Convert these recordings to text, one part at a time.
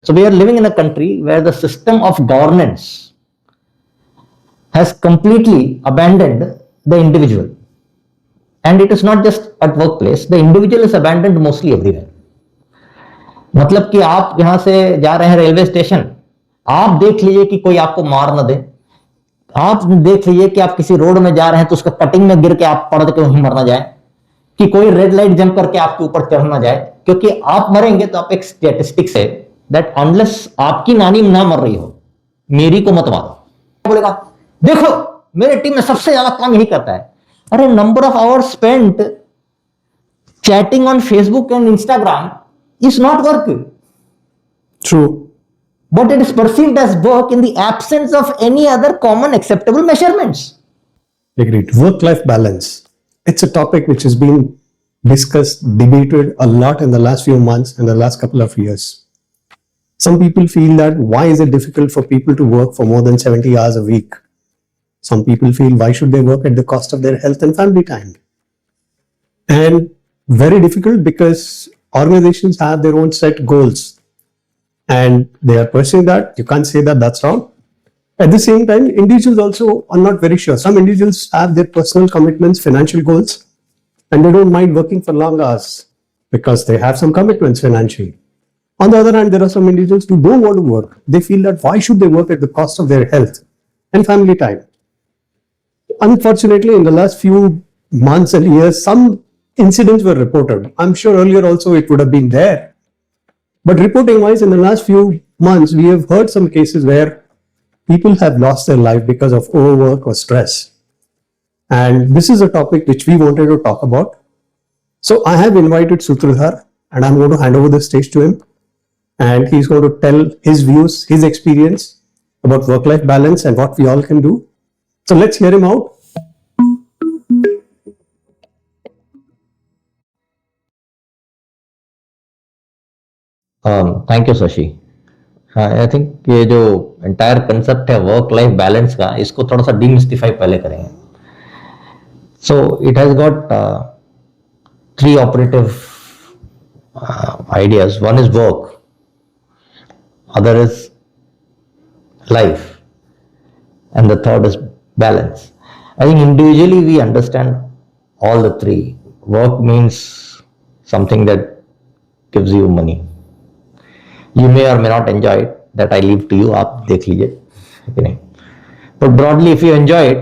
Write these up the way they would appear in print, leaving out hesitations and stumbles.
So we are living in a country where the system of governance has completely abandoned the individual. And it is not just at workplace, the individual is abandoned mostly everywhere. मतलब कि आप यहां से जा रहे हैं railway station, आप देख लीजिए कि कोई आपको मार न दे, आप देख लीजिए कि आप किसी रोड में जा रहे हैं तो उसका कटिंग में गिर के आप पड़ के वहीं मर ना जाए, कि कोई रेड लाइट जंप करके आपके ऊपर चढ़ ना जाए, क्योंकि आप मरेंगे तो आप एक स्टैटिस्टिक्स है दैट अनलेस आपकी नानी ना मर रही हो, मेरी को मत मारो। बोलेगा देखो मेरे टीम में सबसे ज्यादा काम यही करता है। अरे number of hours spent chatting on Facebook and Instagram is not work. True. But it is perceived as work in the absence of any other common acceptable measurements. Agreed. Work-life balance. It's a topic which has been discussed, debated a lot in the last few months and the last couple of years. Some people feel that why is it difficult for people to work for more than 70 hours a week? Some people feel why should they work at the cost of their health and family time? And very difficult because organizations have their own set goals and they are pursuing that. You can't say that that's wrong. At the same time, individuals also are not very sure. Some individuals have their personal commitments, financial goals, and they don't mind working for long hours because they have some commitments financially. On the other hand, there are some individuals who don't want to work. They feel that why should they work at the cost of their health and family time? Unfortunately, in the last few months and years, some incidents were reported. I'm sure earlier also it would have been there. But reporting wise, in the last few months, we have heard some cases where people have lost their life because of overwork or stress. And this is a topic which we wanted to talk about. So I have invited Sutradhar and I'm going to hand over the stage to him. And he's going to tell his views, his experience about work-life balance and what we all can do. So let's hear him out. Thank you Shashi. I think ये जो entire concept है work life balance का, इसको थोड़ा सा demystify पहले करेंगे। So it has got three operative ideas. One is work, other is life, and the third is balance. I think individually we understand all the three. Work means something that gives you money. You may or may not enjoy it, that I leave to you, आप देख लीजिए। But broadly, if you enjoy it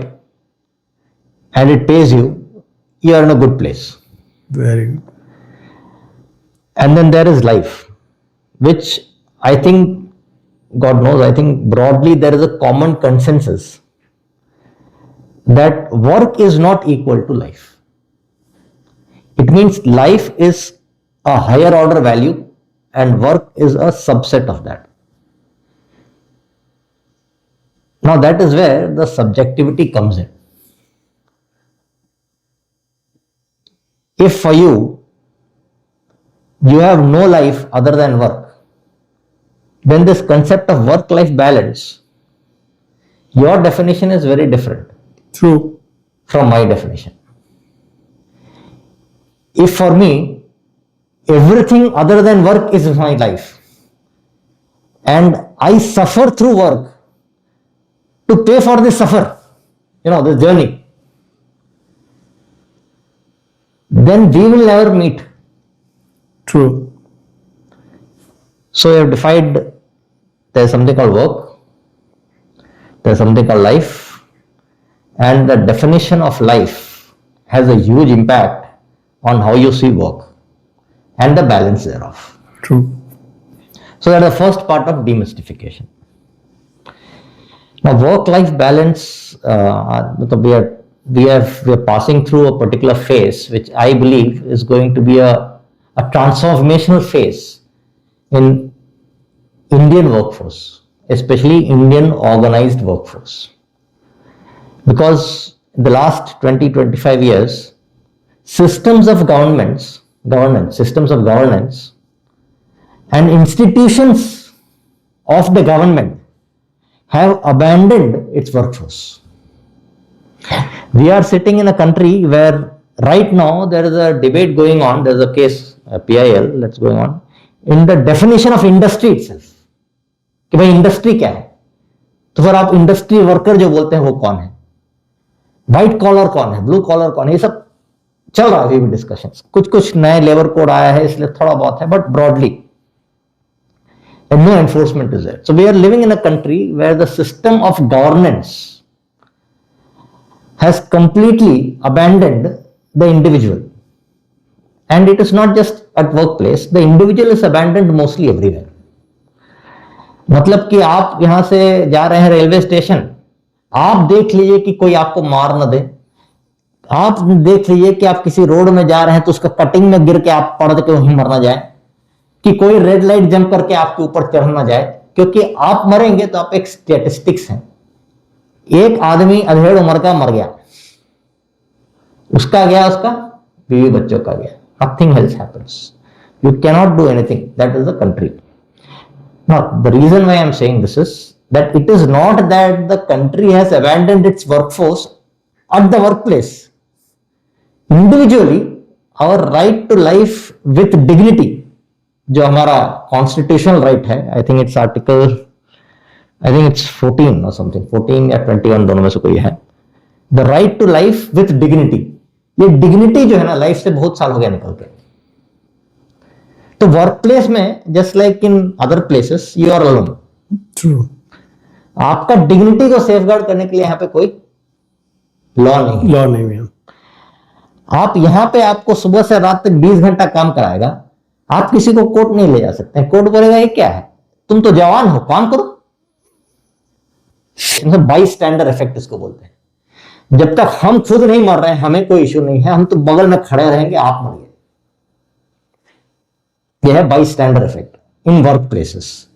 and it pays you, you are in a good place. Very good. And then there is life, which I think, God knows, I think broadly there is a common consensus that work is not equal to life. It means life is a higher order value and work is a subset of that. Now that is where the subjectivity comes in. If for you, you have no life other than work, then this concept of work-life balance, your definition is very different. True. From my definition. If for me, everything other than work is my life, and I suffer through work to pay for this suffer, this journey, then we will never meet. True. So you have defined there's something called work, there's something called life, and the definition of life has a huge impact on how you see work and the balance thereof. True. So that's the first part of demystification. Now work-life balance, we are passing through a particular phase which I believe is going to be a transformational phase in Indian workforce, especially Indian organized workforce. Because in the last 20-25 years, systems of governance and institutions of the government have abandoned its workforce. We are sitting in a country where right now there is a debate going on, there's a case, PIL, that's going on, in the definition of industry itself. कि भाई industry क्या है, तो फिर आप industry worker जो बोलते हैं वो कौन है, व्हाइट कॉलर कौन है, ब्लू कॉलर कौन है, ये सब चल रहा है अभी भी डिस्कशन। कुछ कुछ नए लेबर कोड आया है इसलिए थोड़ा बहुत है, but broadly and no enforcement is there. So we are living in a country where the system of governance has completely abandoned the individual. And it is not just at workplace, the individual is abandoned mostly everywhere. मतलब कि आप यहां से जा रहे हैं railway station, आप देख लीजिए कि कोई आपको मार न दे, आप देख लीजिए कि आप किसी रोड में जा रहे हैं तो उसका कटिंग में गिर के आप पड़ के वहीं मर ना जाए, कि कोई रेड लाइट जंप करके आपके ऊपर चढ़ ना जाए, क्योंकि आप मरेंगे तो आप एक स्टैटिस्टिक्स हैं। एक आदमी अधेड़ उम्र का मर गया, उसका गया, उसका बीवी बच्चों का गया, nothing else happens, you cannot do anything, that is the country. Now the reason why I am saying this is that it is not that the country has abandoned its workforce at the workplace. Individually, our right to life with dignity, जो हमारा constitutional right है, आई think it's article, I think it's 14 और something, 14 या 21 दोनों में से कोई है, the right to life with dignity. ये डिग्निटी जो है ना, लाइफ से बहुत साल हो गया निकल के। तो वर्क प्लेस में just like in other places you are alone. True. आपका डिग्निटी को सेफगार्ड करने के लिए यहाँ पे कोई लॉ नहीं है। लॉ नहीं है। आप यहां पे आपको सुबह से रात तक 20 घंटा काम कराएगा, आप किसी को कोर्ट नहीं ले जा सकते। कोर्ट बोलेगा ये क्या है, तुम तो जवान हो, काम करो। बाई स्टैंडर्ड इफेक्ट इसको बोलते हैं। जब तक हम खुद नहीं मर रहे हैं हमें कोई इश्यू नहीं है, हम तो बगल में खड़े रहेंगे, आप मरिए। यह है by standard effect in work places,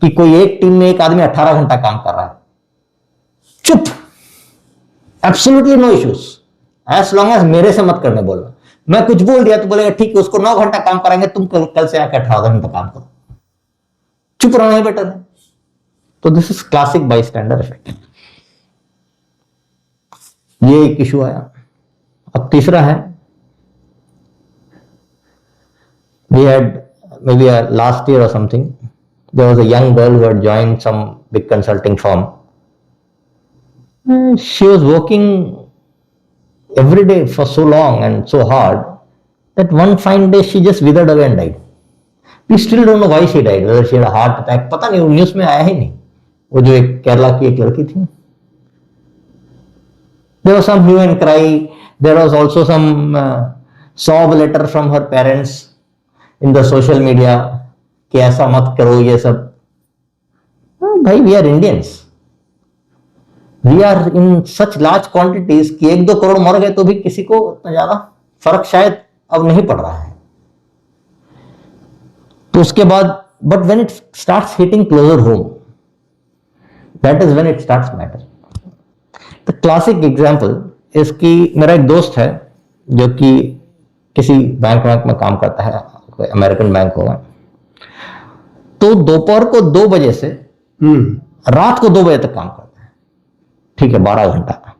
कि कोई एक टीम में एक आदमी 18 घंटा काम कर रहा है, चुप, absolutely no issues, as long as मेरे से मत करने बोलना। मैं कुछ बोल दिया तो बोलेगा ठीक है, उसको 9 घंटा काम कराएंगे, तुम कल से आकर 18 घंटा काम करो, चुप रहना ही बेटर है। तो this is classic by standard effect. ये एक इशू आया। अब तीसरा है, we had maybe last year or something, there was a young girl who had joined some big consulting firm. She was working every day for so long and so hard that one fine day she just withered away and died. We still don't know why she died, whether she had a heart attack, पता नहीं, news में आया ही नहीं। वो जो एक केरला की एक लड़की थी, there was some hue and cry, there was also some sob letter from her parents in the social media कि ऐसा मत करो ये सब। भाई we are Indians, we are in such large quantities कि 1-2 करोड़ मर गए तो भी किसी को इतना ज्यादा फर्क शायद अब नहीं पड़ रहा है। तो उसके बाद but when it starts hitting closer home, that is when it starts matter. The classic example इसकी, मेरा एक दोस्त है जो कि किसी बैंक में काम करता है, कोई अमेरिकन बैंक होगा, तो दोपहर को 2 बजे से रात को 2 बजे तक काम करता है, ठीक है, 12 घंटा।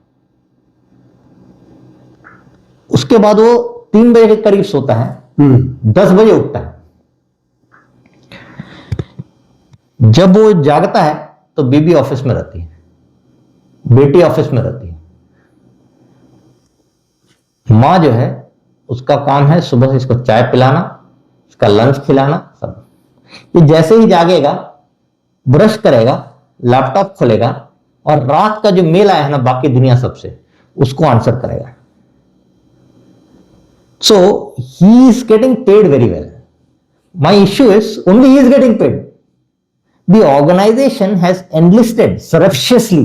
उसके बाद वो 3 बजे के करीब सोता है, 10 बजे उठता है। जब वो जागता है तो बीबी ऑफिस में रहती है, बेटी ऑफिस में रहती है। माँ जो है उसका काम है सुबह से इसको चाय पिलाना, इसका लंच खिलाना, सब। ये जैसे ही जागेगा, ब्रश करेगा, लैपटॉप खोलेगा और रात का जो मेल आया है ना बाकी दुनिया सबसे, उसको आंसर करेगा। So he is getting paid very well. My issue is only he is getting paid. The organization has enlisted surreptitiously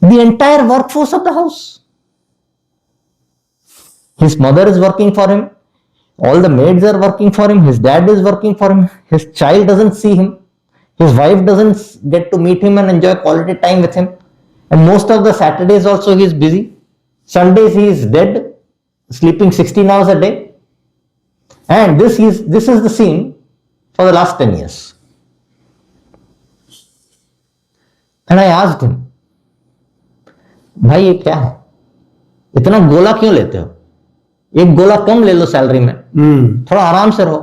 the entire workforce of the house. His mother is working for him, all the maids are working for him, his dad is working for him, his child doesn't see him, his wife doesn't get to meet him and enjoy quality time with him, and most of the Saturdays also he is busy. Sundays he is dead, sleeping 16 hours a day. And this is the scene for the last 10 years. And I asked him, भाई ये क्या है, इतना गोला क्यों लेते हो, एक गोला कम ले लो सैलरी में, थोड़ा आराम से रहो।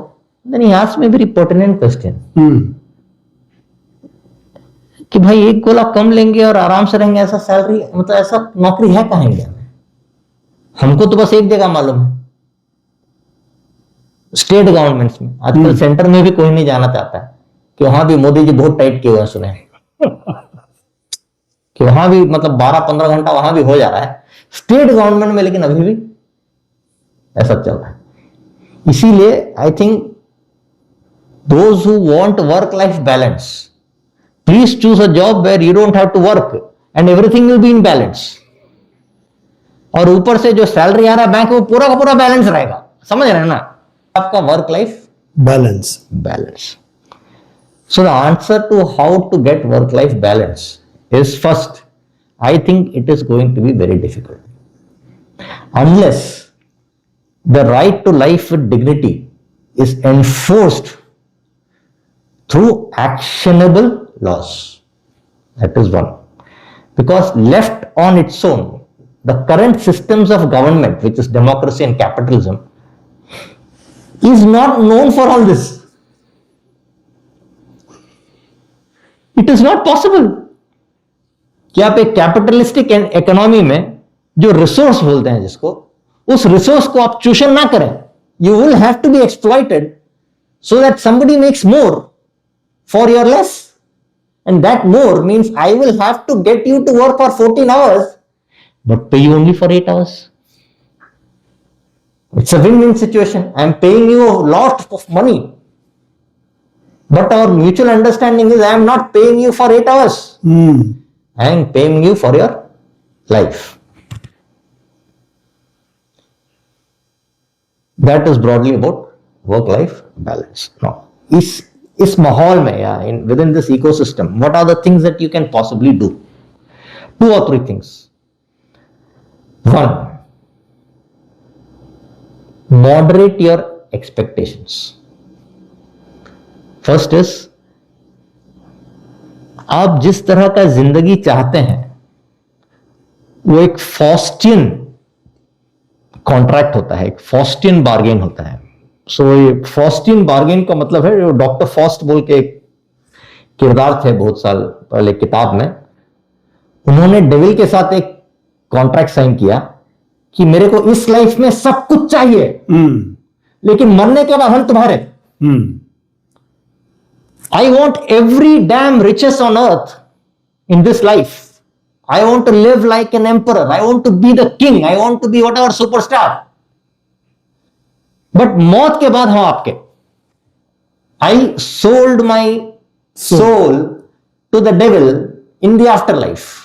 Then he asked me a very pertinent question Hmm. कि भाई एक गोला कम लेंगे और आराम से रहेंगे, ऐसा सैलरी मतलब ऐसा नौकरी है कहाँ इंडिया में? हमको तो बस एक जगह मालूम है, स्टेट गवर्नमेंट्स में। आजकल सेंटर में भी कोई नहीं जाना चाहता है कि वहां भी मोदी जी बहुत टाइट किए हुए हैं, सुने हैं कि वहां भी मतलब 12-15 घंटा वहां भी हो जा रहा है स्टेट गवर्नमेंट में, लेकिन अभी भी ऐसा चल रहा है। इसीलिए I think those who want work life balance, please choose a job where you don't have to work and everything will be in balance. और ऊपर से जो सैलरी आ रहा है बैंक, वो पूरा का पूरा बैलेंस रहेगा, समझ रहे हैं ना? आपका work life Balance. balance. So the answer to how to get work-life balance is, first, I think it is going to be very difficult. Unless the right to life with dignity is enforced through actionable laws. That is one. Because left on its own, the current systems of government, which is democracy and capitalism, is not known for all this. It is not possible कि आप एक capitalistic economy में जो resource बोलते हैं जिसको, उस resource को आप चूषण ना करें. You will have to be exploited so that somebody makes more for your less, and that more means I will have to get you to work for 14 hours but pay you only for 8 hours. It's a win-win situation. I am paying you a lot of money, but our mutual understanding is I am not paying you for 8 hours. I am paying you for your life. That is broadly about work-life balance. Now, इस माहौल में या within this ecosystem, what are the things that you can possibly do? 2 or 3 things. One, moderate your expectations. First is, आप जिस तरह का जिंदगी चाहते हैं वो एक फॉस्टियन कॉन्ट्रैक्ट होता है, एक फॉस्टियन बार्गेन होता है. सो ये फॉस्टियन बार्गेन का मतलब है, जो डॉक्टर फॉस्ट बोल के एक किरदार थे बहुत साल पहले किताब में, उन्होंने डेविल के साथ एक कॉन्ट्रैक्ट साइन किया कि मेरे को इस लाइफ में सब कुछ चाहिए, लेकिन मरने के बाद हम तुम्हारे. I want every damn riches on earth in this life. I want to live like an emperor. I want to be the king. I want to be whatever superstar. But मौत के बाद हम आपके. I sold my soul to the devil in the afterlife.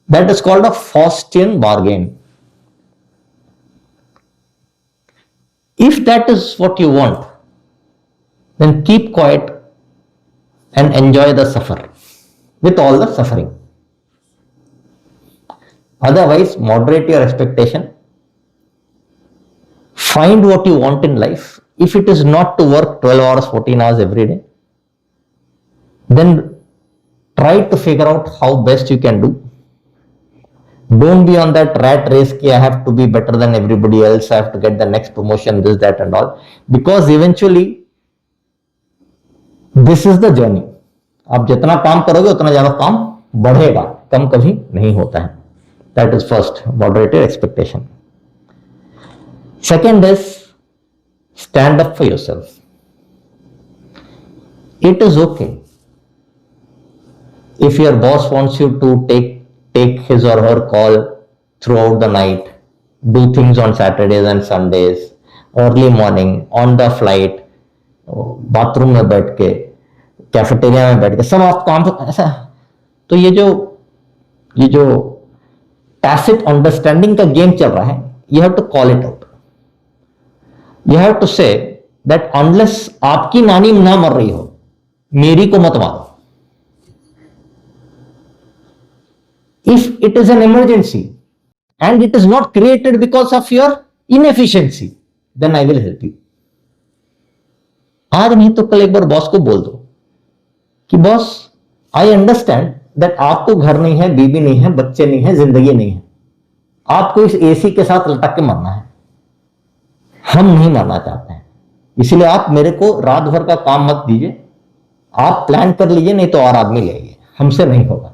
That is called a Faustian bargain. If that is what you want, then keep quiet and enjoy the suffer with all the suffering. Otherwise, moderate your expectation. Find what you want in life. If it is not to work 12 hours, 14 hours every day, then try to figure out how best you can do. Don't be on that rat race कि I have to be better than everybody else, I have to get the next promotion, this, that and all. Because eventually, this is the journey. आप जितना काम करोगे उतना ज्यादा काम बढ़ेगा, कम कभी नहीं होता है. That is first, moderate your expectation. Second is, stand up for yourself. It is okay if your boss wants you to take his or her call throughout the night, do things on Saturdays and Sundays, early morning, on the flight, bathroom में बैठ के, cafeteria में बैठ के, सब आप काम ऐसा. तो ये जो tacit अंडरस्टैंडिंग का गेम चल रहा है, you have to call it out. You have to say that unless आपकी नानी ना मर रही हो, मेरी को मत मारो. If it is an emergency and it is not created because of your inefficiency, then I will help you. आज नहीं तो कल एक बार बॉस को बोल दो कि बॉस, आई अंडरस्टैंड दैट आपको घर नहीं है, बीबी नहीं है, बच्चे नहीं है, जिंदगी नहीं है, आपको इस एसी के साथ लटक के मरना है, हम नहीं मरना चाहते हैं. इसीलिए आप मेरे को रात भर का काम मत दीजिए, आप प्लान कर लीजिए, नहीं तो और आदमी ले आइए, हमसे नहीं होगा।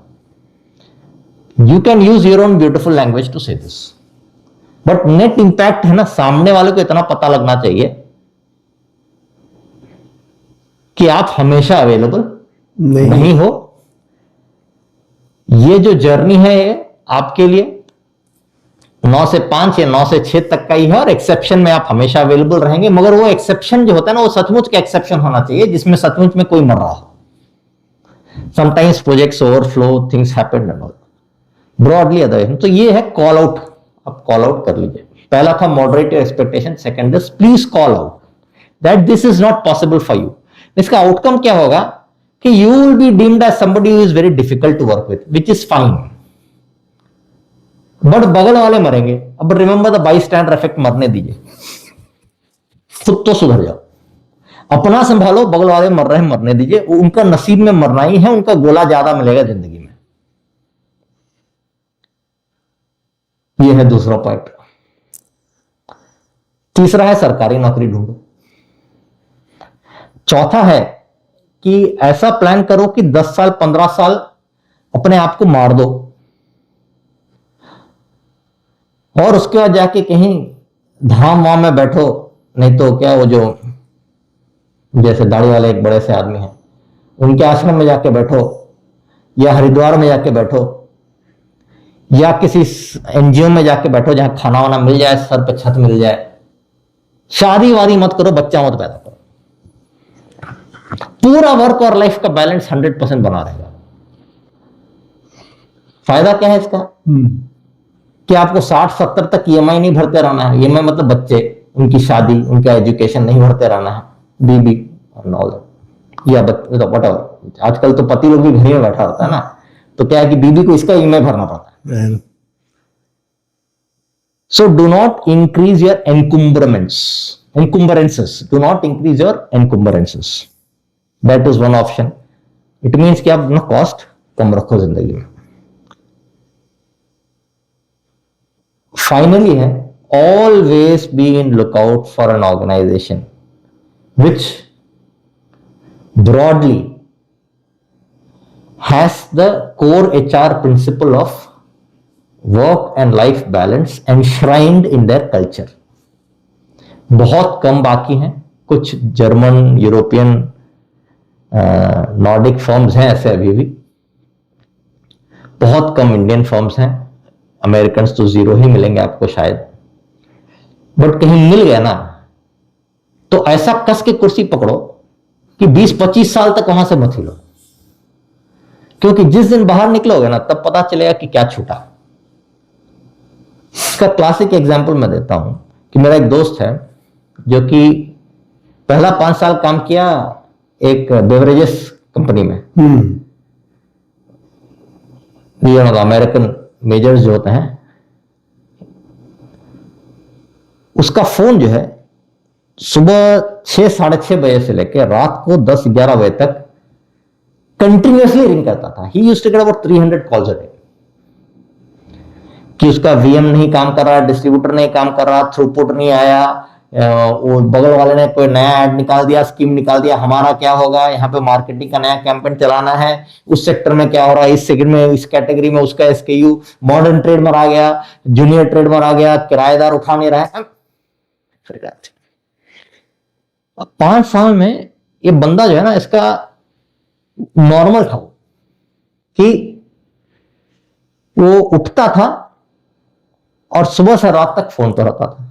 You can use your own beautiful language to say this, but net impact है ना, सामने वाले को इतना पता लगना चाहिए कि आप हमेशा अवेलेबल नहीं हो। ये जो जर्नी है ये आपके लिए 9 से 5 या 9 से 6 तक का ही है, और एक्सेप्शन में आप हमेशा अवेलेबल रहेंगे, मगर वो एक्सेप्शन जो होता है ना, वो सचमुच का एक्सेप्शन होना चाहिए, जिसमें सचमुच में कोई मर रहा हो। Sometimes projects overflow, things happen and all, broadly other. तो ये है कॉल आउट, आप कॉल आउट कर लीजिए। पहला था moderate your expectation, second is please call out that this is not possible for you. इसका आउटकम क्या होगा कि you will be deemed as somebody who is very difficult to work with, which is fine, but बगल वाले मरेंगे। अब remember the by स्टैंडर effect, मरने दीजिए, खुद तो सुधर जाओ, अपना संभालो, बगल वाले मर रहे हैं मरने दीजिए, उनका नसीब में मरना ही है, उनका गोला ज्यादा मिलेगा जिंदगी में। यह है दूसरा पॉइंट। तीसरा है सरकारी नौकरी ढूंढो। चौथा है कि ऐसा प्लान करो कि 10 साल 15 साल अपने आप को मार दो, और उसके बाद जाके कहीं धाम वाम में बैठो, नहीं तो क्या, वो जो जैसे दाढ़ी वाले एक बड़े से आदमी हैं, उनके आश्रम में जाके बैठो, या हरिद्वार में जाके बैठो, या किसी एनजीओ में जाके बैठो जहां खाना वाना मिल जाए, सर पे छत मिल जाए। शादी वादी मत करो, बच्चा मत पैदा करो, पूरा वर्क और लाइफ का बैलेंस 100% बना रहेगा। फायदा क्या है इसका कि आपको 60-70 तक ईएमआई नहीं भरते रहना है। ईएमआई मतलब बच्चे, उनकी शादी, उनका एजुकेशन नहीं भरते रहना है, बीबी और ऑल दैट, या वट। आजकल तो पति लोग भी घर में बैठा रहता है ना, तो क्या है कि बीबी को इसका ईएमआई भरना पड़ता है। So do not increase your encumbrances, do not increase your encumbrances, that is one option. It means कि आप अपना कॉस्ट कम रखो जिंदगी में। फाइनली है always be in lookout for an organization which broadly has the core HR principle of work and life balance enshrined in their culture. बहुत कम बाकी हैं, कुछ जर्मन, यूरोपियन, नॉर्डिक फर्म्स हैं ऐसे अभी भी, बहुत कम इंडियन फर्म्स हैं, अमेरिकन तो जीरो ही मिलेंगे आपको शायद, बट कहीं मिल गया ना तो ऐसा कस के कुर्सी पकड़ो कि 20-25 साल तक वहां से मत हिलो, क्योंकि जिस दिन बाहर निकलोगे ना तब पता चलेगा कि क्या छूटा। इसका क्लासिक एग्जांपल मैं देता हूं कि मेरा एक दोस्त है जो कि पहला 5 साल काम किया एक बेवरेजेस कंपनी में, अमेरिकन मेजर्स जो होते हैं, उसका फोन जो है सुबह 6-6:30 बजे से लेकर रात को 10-11 बजे तक कंटिन्यूअसली रिंग करता था। He used to get about 300 calls a day, कि उसका वीएम नहीं काम कर रहा, डिस्ट्रीब्यूटर नहीं काम कर रहा, थ्रूपुट नहीं आया, वो बगल वाले ने कोई नया ऐड निकाल दिया, स्कीम निकाल दिया, हमारा क्या होगा, यहाँ पे मार्केटिंग का नया कैंपेन चलाना है, उस सेक्टर में क्या हो रहा है, इस सेगमेंट में, इस कैटेगरी में उसका एसकेयू, मॉडर्न ट्रेड में आ गया, जूनियर ट्रेड में आ गया, किराएदार उठा नहीं रहा है। 5 साल में ये बंदा जो है ना, इसका नॉर्मल था कि वो उठता था और सुबह से रात तक फोन पर रहता था,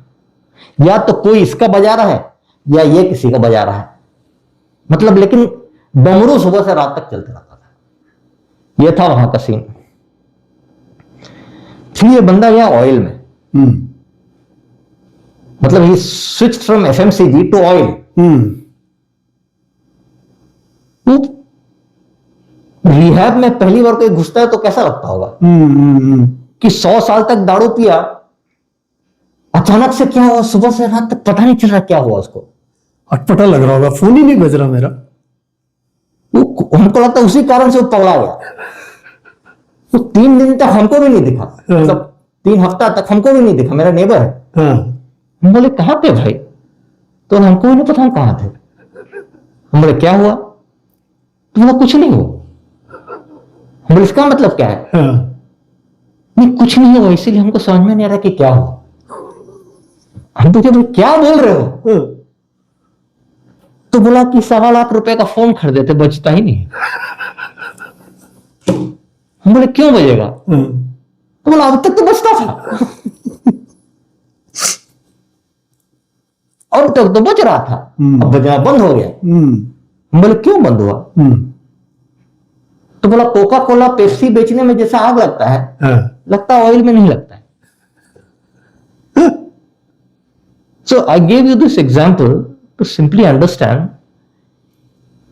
या तो कोई इसका बजा रहा है या ये किसी का बजा रहा है, मतलब, लेकिन डमरू सुबह से रात तक चलते रहता था। ये था वहां का सीन। फिर ये बंदा गया ऑयल में, मतलब he switch from FMCG to oil. Rehab में पहली बार कोई घुसता है तो कैसा लगता होगा कि 100 साल तक दारू पिया, अचानक से क्या हुआ, सुबह से रात तक पता नहीं चल रहा क्या हुआ उसको, अटपटा लग रहा होगा, फोन ही नहीं बज रहा मेरा। हमको लगता है उसी कारण से वो पगला गया। तो 3 दिन तक हमको भी नहीं दिखा, मतलब 3 हफ्ता तक हमको भी नहीं दिखा, मेरा नेबर है। हम बोले कहां पे भाई, तो हमको भी नहीं पता हम कहां थे। हम बोले क्या हुआ? तो बोला कुछ नहीं हुआ। हम बोले इसका मतलब क्या है? नहीं कुछ नहीं हुआ, इसीलिए हमको समझ में नहीं आ रहा कि क्या हुआ। हम पूछे भाई क्या बोल रहे हो? तो बोला कि 1.25 लाख का फोन खरीदे थे, बचता ही नहीं। हम बोले क्यों बजेगा? तो बोला अब तक तो बचता था, अब तक तो बच रहा था, अब बजना बंद हो गया। हम बोले क्यों बंद हुआ? तो बोला कोका कोला पेप्सी बेचने में जैसा आग लगता है, लगता ऑयल में नहीं लगता है। So I gave you this example to simply understand,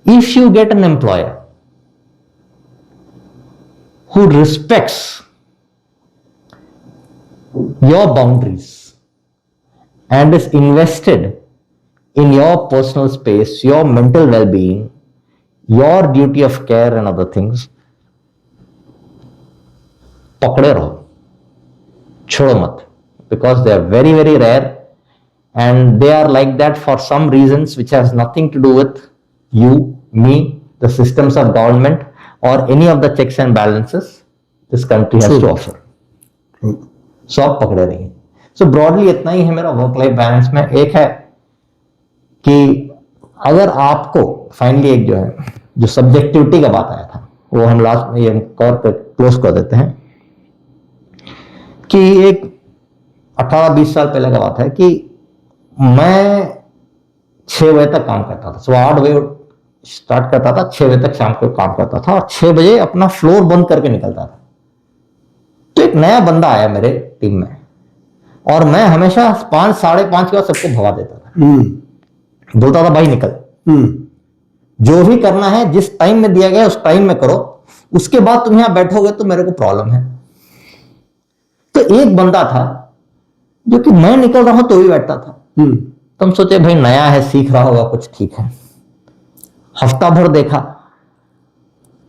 if you get an employer who respects your boundaries and is invested in your personal space, your mental well-being, your duty of care and other things, पकड़े रहो, छोड़ो मत, because they are very very rare and they are like that for some reasons which has nothing to do with you, me, the systems of government or any of the checks and balances this country has to offer. So आप पकड़े रहिए। So broadly इतना ही है मेरा work life balance में। एक है कि अगर आपको फाइनली एक जो है जो सब्जेक्टिविटी का बात आया था वो हम लास्ट में ये क्लोज कर देते हैं कि एक 18-20 साल पहले का बात है कि मैं 6 बजे तक काम करता था, सुबह 8 बजे स्टार्ट करता था, 6 बजे तक शाम को काम करता था और 6 बजे अपना फ्लोर बंद करके निकलता था। तो एक नया बंदा आया मेरे टीम में और मैं हमेशा 5 साढ़े 5 के बाद सबको भगा देता था। बोलता था भाई निकल, जो भी करना है जिस टाइम में दिया गया उस टाइम में करो, उसके बाद तुम यहां बैठोगे तो मेरे को प्रॉब्लम है। तो एक बंदा था जो कि मैं निकल रहा हूं तो भी बैठता था। तो हम सोचे भाई नया है, सीख रहा होगा कुछ, ठीक है। हफ्ता भर देखा,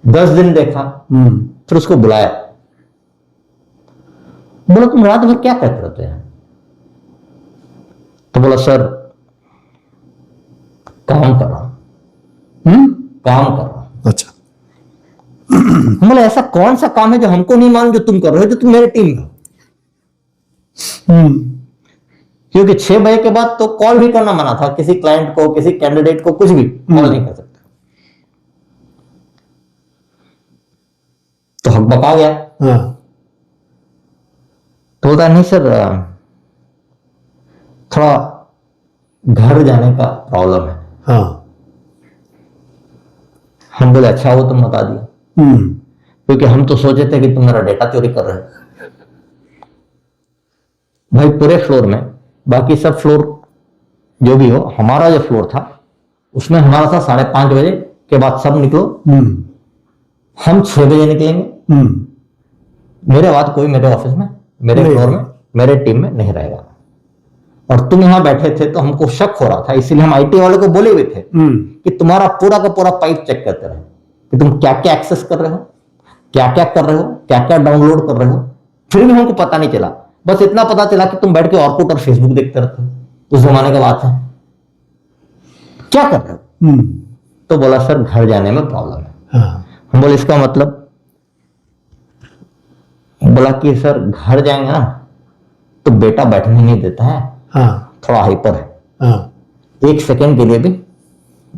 10 दिन देखा, फिर उसको बुलाया, बोला तुम रात भर क्या करते रहते हैं? तो बोला सर काम कर रहा हूं। काम कर रहा हूं। अच्छा। बोला ऐसा कौन सा काम है जो हमको नहीं मालूम जो तुम कर रहे हो, जो तुम मेरे टीम में हो? क्योंकि 6 बजे के बाद तो कॉल भी करना मना था, किसी क्लाइंट को, किसी कैंडिडेट को, कुछ भी कॉल नहीं कर सकते। तो हक बका गया। तो बोलता नहीं सर थोड़ा घर जाने का प्रॉब्लम है। हम बोले अच्छा वो तुम बता दिया, क्योंकि हम तो सोचे थे कि तुम मेरा डेटा चोरी कर रहे हो। भाई पूरे फ्लोर में, बाकी सब फ्लोर जो भी हो, हमारा जो फ्लोर था उसमें हमारा था 5:30 बजे के बाद सब निकलो, हम 6 बजे निकलेंगे। मेरे बाद कोई मेरे ऑफिस में, मेरे फ्लोर में, मेरे टीम में नहीं रहेगा। और तुम यहां बैठे थे तो हमको शक हो रहा था, इसीलिए हम आईटी वालों को बोले हुए थे कि तुम्हारा पूरा का पूरा पाइप चेक करते रहे कि तुम क्या क्या एक्सेस कर रहे हो, क्या क्या कर रहे हो, क्या क्या डाउनलोड कर रहे हो। फिर भी हमको पता नहीं चला, बस इतना पता चला कि तुम बैठ के ऑर्कुट और फेसबुक देखते रहते हो। उस जमाने की बात है, क्या कर रहे हो? तो बोला सर घर जाने में प्रॉब्लम है। हम बोले इसका मतलब? बोला कि सर घर जाएंगे ना तो बेटा बैठने नहीं देता है, थोड़ा हाइपर है, 1 सेकेंड के लिए भी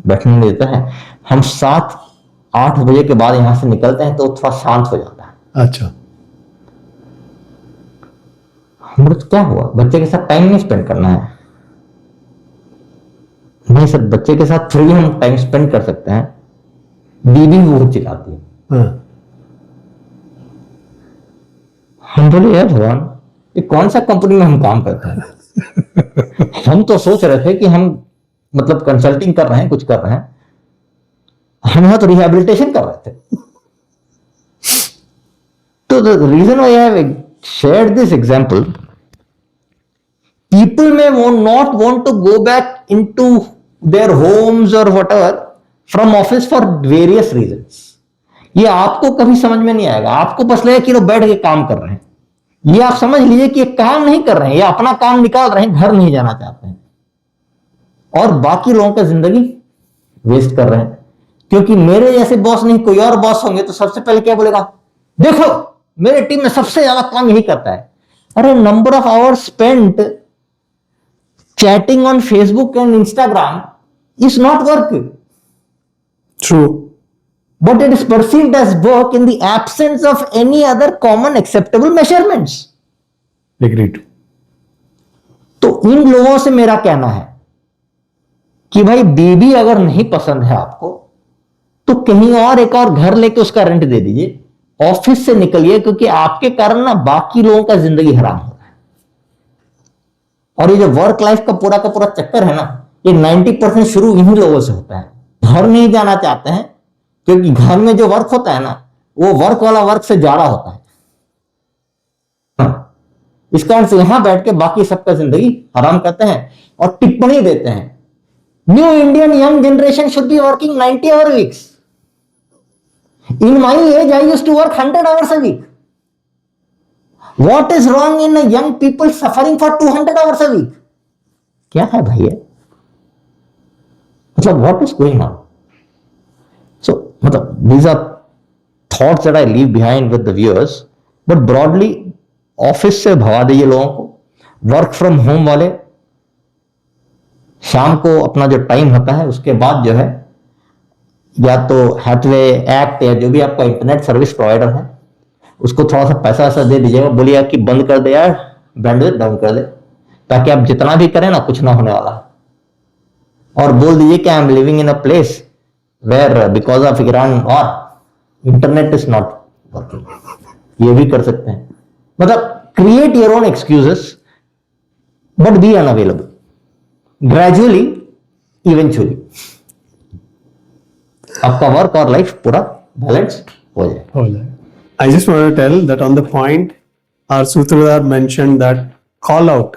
बैठने नहीं देता है। हम 7-8 बजे के बाद यहां से निकलते हैं तो थोड़ा शांत हो जाता है। अच्छा। हम बोले क्या हुआ, बच्चे के साथ टाइम नहीं स्पेंड करना है? नहीं सर बच्चे के साथ फिर भी हम टाइम स्पेंड कर सकते हैं, बीवी भी बहुत चिल्लाती है। हम बोले यार भगवान ये कौन सा कंपनी में हम काम करते हैं? हम तो सोच रहे थे कि हम मतलब कंसल्टिंग कर रहे हैं, कुछ कर रहे हैं, हम यहां तो रिहैबिलिटेशन कर रहे थे। तो the reason why I have shared this example, people may not want to go back into their homes or whatever from office for various reasons. ये आपको कभी समझ में नहीं आएगा, आपको बस लगेगा कि लोग बैठ के काम कर रहे हैं। ये आप समझ लीजिए कि ये काम नहीं कर रहे हैं, ये अपना काम निकाल रहे हैं, घर नहीं जाना चाहते हैं। और बाकी लोगों का जिंदगी वेस्ट कर रहे हैं। क्योंकि मेरे जैसे बॉस नहीं कोई और बॉस होंगे तो सबसे पहले क्या बोलेगा, देखो मेरे टीम में सबसे ज्यादा काम यही करता है। अरे number of hours spent chatting on Facebook and Instagram is not work, True. but it is perceived as work in the absence of any other common acceptable measurements. Agreed. तो इन लोगों से मेरा कहना है कि भाई बीबी अगर नहीं पसंद है आपको तो कहीं और एक और घर लेके उसका रेंट दे दीजिए, ऑफिस से निकलिए, क्योंकि आपके कारण ना बाकी लोगों का जिंदगी हराम हो रहा है। और ये जो वर्क लाइफ का पूरा चक्कर है ना, ये 90% शुरू इन्हीं लोगों से होता है। घर नहीं जाना चाहते हैं क्योंकि घर में जो वर्क होता है ना, वो वर्क वाला वर्क से ज्यादा होता है। इस कारण से यहां बैठ के बाकी सबका जिंदगी हराम करते हैं और टिप्पणी देते हैं, new Indian young generation should be working 90 hour weeks. In my age I used to work 100 hours a week. What is wrong in a young people suffering for 200 hours a week? क्या है भाई ये? मतलब what is going on? So मतलब these are thoughts that I leave behind with the viewers, but broadly office से भगा दीजिए लोगों को। वर्क फ्रॉम होम वाले शाम को अपना जो टाइम होता है उसके बाद जो है या तो हैथवे एक्ट या जो भी आपका इंटरनेट सर्विस प्रोवाइडर है उसको थोड़ा सा पैसा ऐसा दे दीजिएगा, बोलिए कि बंद कर दे यार, बैंडविड्थ डाउन कर दे, ताकि आप जितना भी करें ना कुछ ना होने वाला। और बोल दीजिए कि I am living in a place where because of Iran और इंटरनेट इज नॉट वर्किंग। ये भी कर सकते हैं। मतलब create your own excuses but be unavailable. Gradually eventually आपका वर्क और लाइफ पूरा बैलेंस हो जाए। I just want to tell that on the point our Sutradhar mentioned that call out.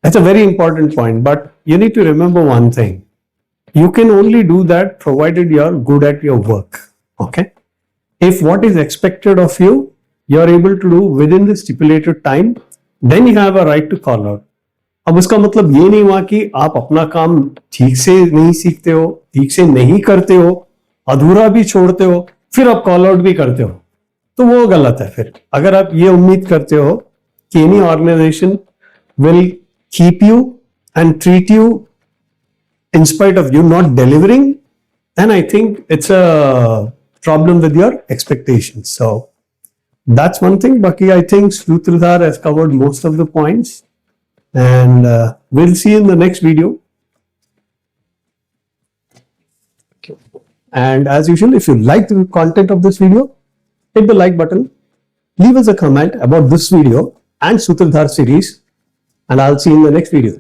That's a very important point, but you need to remember one thing. You can only do that provided you're good at your work. Okay? If what is expected of you, you're able to do within the stipulated time, then you have a right to call out. अब उसका मतलब ये नहीं हुआ कि आप अपना काम ठीक से नहीं सीखते हो, ठीक से नहीं करते हो, अधूरा भी छोड़ते हो, फिर आप कॉल आउट भी करते हो, तो वो गलत है। फिर अगर आप ये उम्मीद करते हो कि any organization will keep you and treat you in spite of you not delivering, then I think it's a problem with your expectations. So that's one thing. बाकी I think Sutradhar has covered most of the points and we'll see in the next video. And as usual, if you like the content of this video, hit the like button, leave us a comment about this video and Sutradhar series, and I'll see you in the next video.